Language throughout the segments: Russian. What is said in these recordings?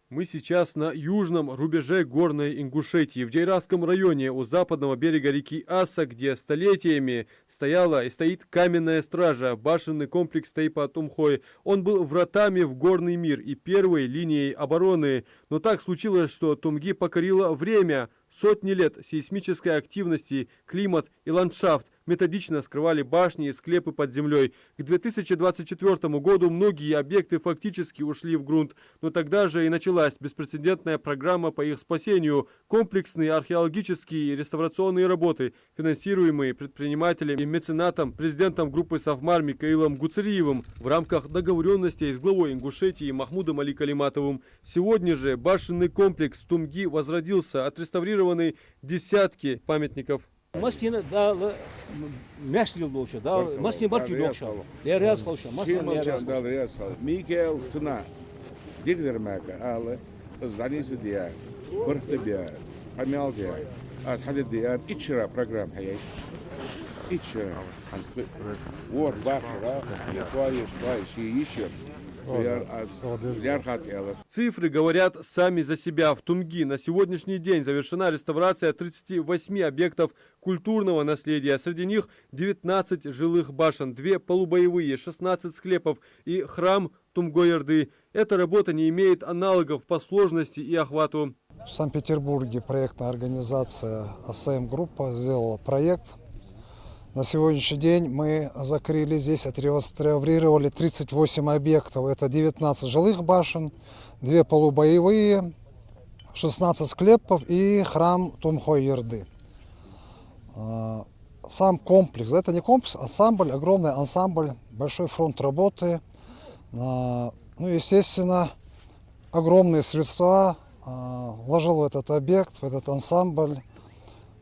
Мы сейчас на южном рубеже горной Ингушетии, в Джейрасском районе у западного берега реки Аса, где столетиями стояла и стоит каменная стража, башенный комплекс Тайпа-Тумхой. Он был вратами в горный мир и первой линией обороны. Но так случилось, что Тумги покорило время. Сотни лет сейсмической активности, климат и ландшафт методично скрывали башни и склепы под землей. К 2024 году многие объекты фактически ушли в грунт, но тогда же и началась беспрецедентная программа по их спасению. Комплексные археологические и реставрационные работы, финансируемые предпринимателем и меценатом, президентом группы Совмар Микаилом Гуцериевым в рамках договоренностей с главой Ингушетии Махмудом Али Калиматовым. Сегодня же башенный комплекс Тумги возродился, отреставрированы десятки памятников. Маслина дал мясил лучше, дал маслин барки лучше. Я ряд слушал, маслин дал ряд слушал. Микаэл тна дигдер мака, але зданис диар, برت диар, хамял диар, аз хадид диар, ичра программ хаяй, ичра. Вот башра, твои еще. Цифры говорят сами за себя. В Тумги на сегодняшний день завершена реставрация 38 объектов культурного наследия. Среди них 19 жилых башен, 2 полубоевые, 16 склепов и храм Тумгой-Орды. Эта работа не имеет аналогов по сложности и охвату. В Санкт-Петербурге проектная организация АСМ Группа сделала проект. На сегодняшний день мы закрыли здесь, отреставрировали 38 объектов. Это 19 жилых башен, 2 полубоевые, 16 склепов и храм Тумхой-Орды. Сам комплекс, это не комплекс, ансамбль, огромный ансамбль, большой фронт работы. Ну, естественно, огромные средства вложил в этот объект, в этот ансамбль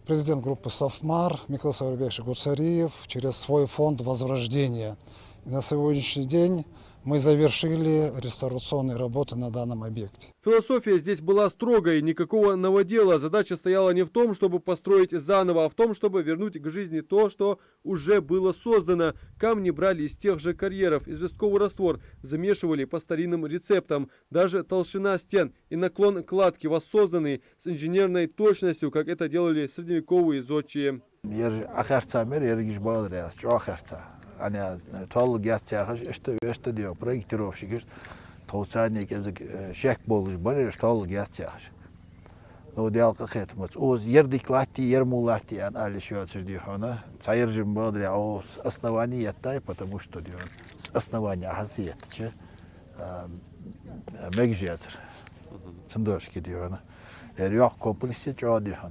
президент группы Совмар Микаил Саурбекович Гуцериев через свой фонд возрождения. И на сегодняшний день мы завершили реставрационные работы на данном объекте. Философия здесь была строгой, никакого новодела. Задача стояла не в том, чтобы построить заново, а в том, чтобы вернуть к жизни то, что уже было создано. Камни брали из тех же карьеров, известковый раствор, замешивали по старинным рецептам. Даже толщина стен и наклон кладки воссозданы с инженерной точностью, как это делали средневековые зодчие. Они толу гятчахаш, что делал проектировщик, толцанник шек болуш бар, толу гятчахаш. Но делал как это, вот оз ердик лахти, ермулахти, ан али шо отсюдихона, цайржим бодре, о основание тай, потому что делал основание хасиет, че мегжетер, цендошки делал, ерёх комплексе чё делал,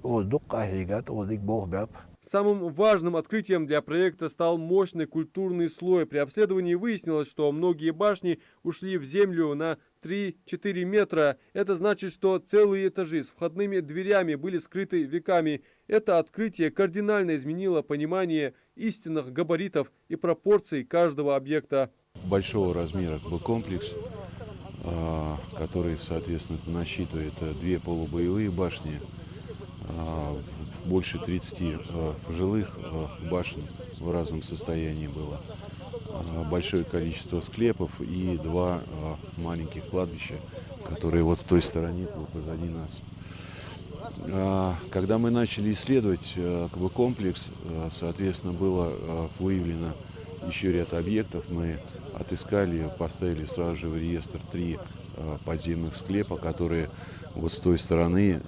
оз дук ахигат, оз дик бог баб. Самым важным открытием для проекта стал мощный культурный слой. При обследовании выяснилось, что многие башни ушли в землю на 3-4 метра. Это значит, что целые этажи с входными дверями были скрыты веками. Это открытие кардинально изменило понимание истинных габаритов и пропорций каждого объекта. Большого размера комплекс, который, соответственно, насчитывает 2 полубоевые башни, больше 30 жилых башен в разном состоянии было, большое количество склепов и 2 маленьких кладбища, которые вот в той стороне позади нас. Когда мы начали исследовать комплекс, соответственно, было выявлено еще ряд объектов. Мы отыскали, поставили сразу же в реестр 3 подземных склепа, которые вот с той стороны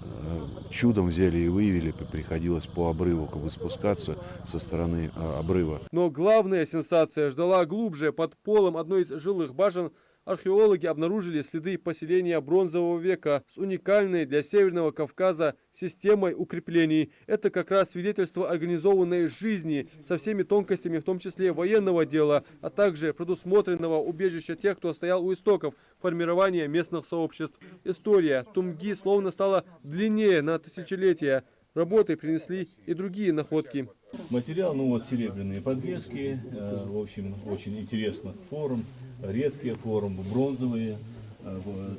чудом взяли и выявили, приходилось по обрыву спускаться со стороны обрыва. Но главная сенсация ждала глубже. Под полом одной из жилых башен археологи обнаружили следы поселения бронзового века с уникальной для Северного Кавказа системой укреплений. Это как раз свидетельство организованной жизни со всеми тонкостями, в том числе военного дела, а также предусмотренного убежища тех, кто стоял у истоков формирования местных сообществ. История Тумги словно стала длиннее на тысячелетия. Работы принесли и другие находки. Материал, серебряные подвески, в общем, очень интересных форм, редкие формы, бронзовые,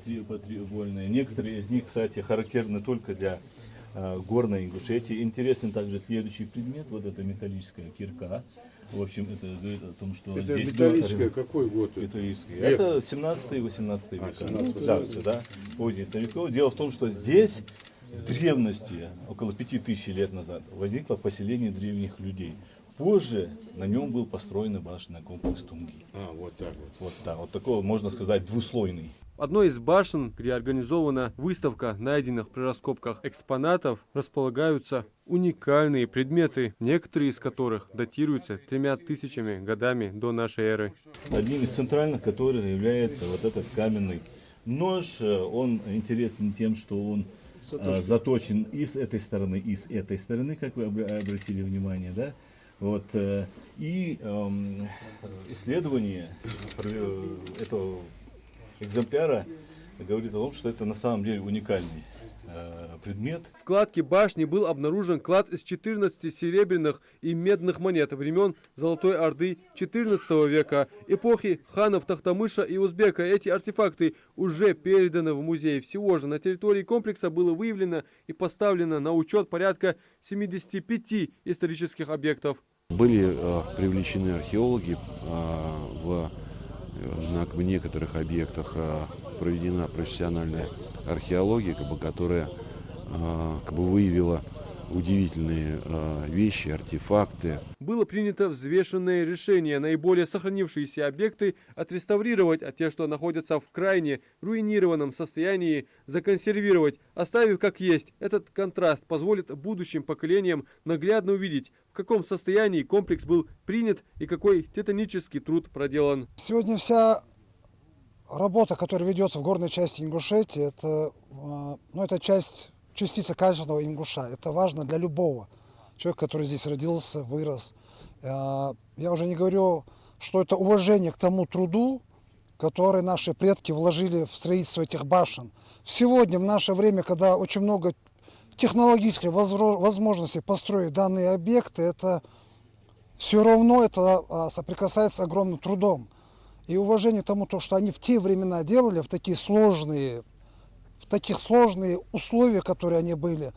треугольные. Некоторые из них, кстати, характерны только для горной Ингушетии. Интересен также следующий предмет, вот эта металлическая кирка. В общем, это говорит о том, что Это здесь металлическое, какой год? металлические. Век. Это 17-18 века. 17 Да, век. все, да, поздние средневековье. Дело в том, что здесь в древности, около 5000 лет назад, возникло поселение древних людей. Позже на нем был построен башенный комплекс Тумги. Вот так вот. Вот, да, вот такой, можно сказать, двуслойный. Одной из башен, где организована выставка найденных при раскопках экспонатов, располагаются уникальные предметы, некоторые из которых датируются 3000 годами до нашей эры. Одним из центральных, который является вот этот каменный нож. Он интересен тем, что он заточен и с этой стороны, как вы обратили внимание, да? Вот, и исследование этого экземпляра говорит о том, что это на самом деле уникальный предмет. В кладке башни был обнаружен клад из 14 серебряных и медных монет времен Золотой Орды XIV века, эпохи ханов Тохтамыша и Узбека. Эти артефакты уже переданы в музей. Всего же на территории комплекса было выявлено и поставлено на учет порядка 75 исторических объектов. Были привлечены археологи, на некоторых объектах проведена профессиональная археология, которая выявила удивительные вещи, артефакты. Было принято взвешенное решение наиболее сохранившиеся объекты отреставрировать, а те, что находятся в крайне руинированном состоянии, законсервировать, оставив как есть. Этот контраст позволит будущим поколениям наглядно увидеть, в каком состоянии комплекс был принят и какой титанический труд проделан. Сегодня вся работа, которая ведется в горной части Ингушетии, это частица каждого ингуша. Это важно для любого человека, который здесь родился, вырос. Я уже не говорю, что это уважение к тому труду, который наши предки вложили в строительство этих башен. Сегодня, в наше время, когда очень много технологических возможностей построить данные объекты, это все равно это соприкасается с огромным трудом. И уважение к тому, что они в те времена делали, в таких сложные условия, которые они были,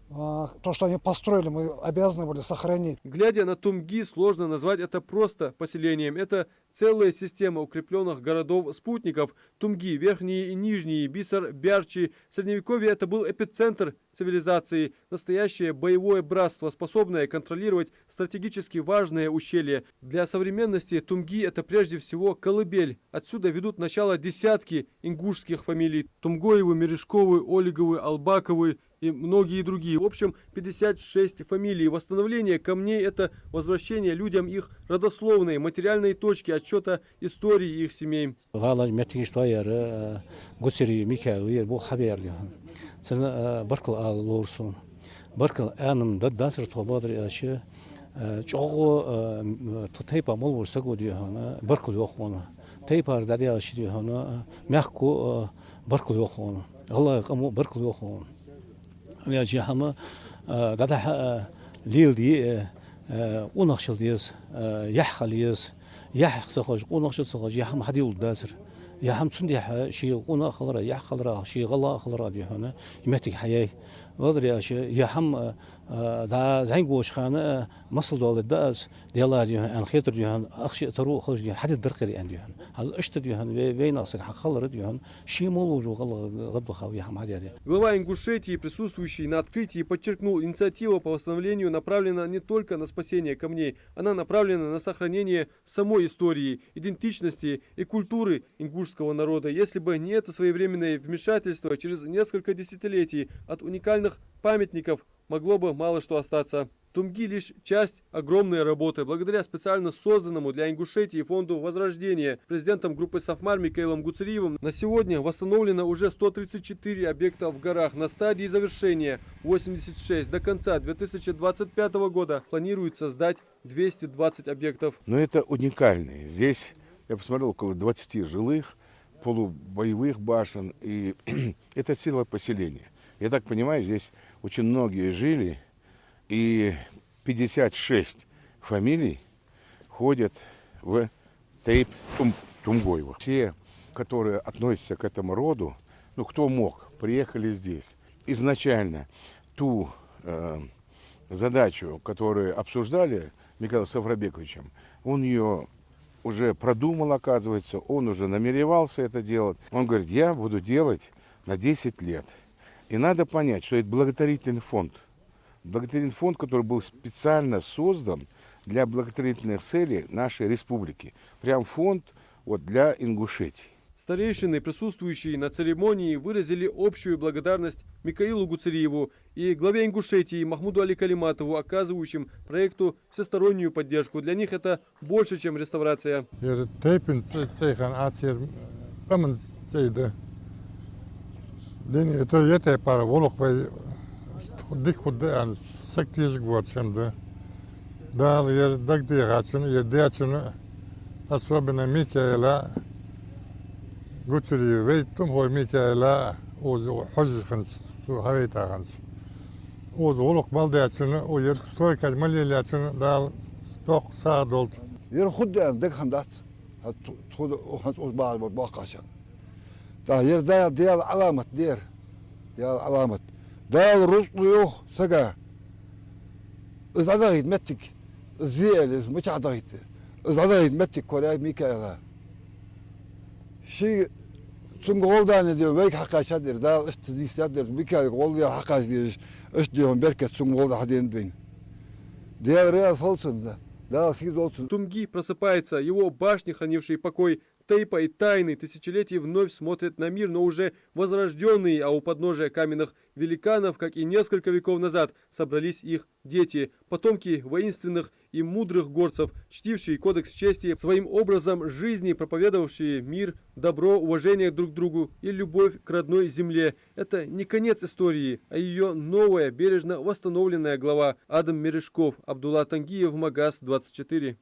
то, что они построили, мы обязаны были сохранить. Глядя на Тумги, сложно назвать это просто поселением. Это целая система укрепленных городов-спутников. Тумги, верхние и нижние, Бисар, Бярчи. В Средневековье это был эпицентр цивилизации, настоящее боевое братство, способное контролировать стратегически важные ущелья. Для современности Тумги это прежде всего колыбель. Отсюда ведут начало десятки ингушских фамилий: Тумгоевы, Мережковы, Олеговы, Албаковы и многие другие. В общем, 56 фамилий. Восстановление камней – это возвращение людям их родословной, материальной точки отсчета истории их семей. بركل آل لورسون بركل أنم دانسر توبادر أشياء جاغو تتيبا مول ورسقو ديهانا بركل يخونا تيبا دادي أشي ديهانا مخكو بركل يخونا الله يقامو بركل يخون يا جهما دادا ليل دي ونخشل ديس يحخليس يحخسخوج ونخشل سخوج يحم حديل داسر يا هم تندي شيء قونا خضرا يا خضرا شيء غلا خضرا دي هنا يمتك حياة وضري شيء يا هم دا زينقوش خانة مصل دول الداس ديلا دي أن خيتر دي هن أخشى تروح خرج دي حد الدرقري عندي هن هذا إشت دي هن وين أصلك خلر دي هن شيء مو جو غلا غد بخاو يا هم عادي. Глава Ингушетии, присутствующий на открытии, подчеркнул, инициатива по восстановлению направлена не только на спасение камней, она направлена на сохранение самой истории, идентичности и культуры ингушского народа. Если бы не это своевременное вмешательство, через несколько десятилетий от уникальных памятников могло бы мало что остаться. Тумги лишь часть огромной работы. Благодаря специально созданному для Ингушетии фонду Возрождения президентом группы Сафмар Микаилом Гуцериевым на сегодня восстановлено уже 134 объекта в горах. На стадии завершения 86. До конца 2025 года планируется сдать 220 объектов. Но это уникальные. Здесь, я посмотрел, около 20 жилых, полубоевых башен. И это сила поселения. Я так понимаю, здесь очень многие жили, и 56 фамилий ходят в Тейп Тумгоевых. Все, которые относятся к этому роду, кто мог, приехали здесь. Изначально ту задачу, которую обсуждали Михаилом Саврабековичем, он ее уже продумал, оказывается, он уже намеревался это делать. Он говорит, я буду делать на 10 лет. И надо понять, что это благотворительный фонд. Благотворительный фонд, который был специально создан для благотворительных целей нашей республики. Прям фонд вот для Ингушетии. Старейшины, присутствующие на церемонии, выразили общую благодарность Микаилу Гуцериеву и главе Ингушетии Махмуду Али Калиматову, оказывающим проекту всестороннюю поддержку. Для них это больше, чем реставрация. Особенно Микаэла Гуцериев, вейтум хой Микаэла оз хожжханс хавейтаганс. Оз олук балдячыны, о ер стройка малелячыны дал сток саадолт. Yer خدام دك خندات خد خد بعض باقاشان تا yer ده ديال علامة دير ديال علامة دال رسليو سجا إذا ضايد متك زيل مش عضايد إذا ضايد متك ولا ميكالا شيء سنقول ده ندير بيك حقا شادر ده استدي شادر ميكالا والله حقا دير اشديهم بركة سنقول ده حدين بين ديال ريال صوتن ده Тумги просыпается, его башни, хранившие покой Тейпа и тайны тысячелетий, вновь смотрят на мир, но уже возрожденные, а у подножия каменных великанов, как и несколько веков назад, собрались их дети, потомки воинственных и мудрых горцев, чтившие кодекс чести, своим образом жизни проповедовавшие мир, добро, уважение друг к другу и любовь к родной земле. Это не конец истории, а ее новая, бережно восстановленная глава. Адам Мережков, Абдулла Тангиев, Магаз 24.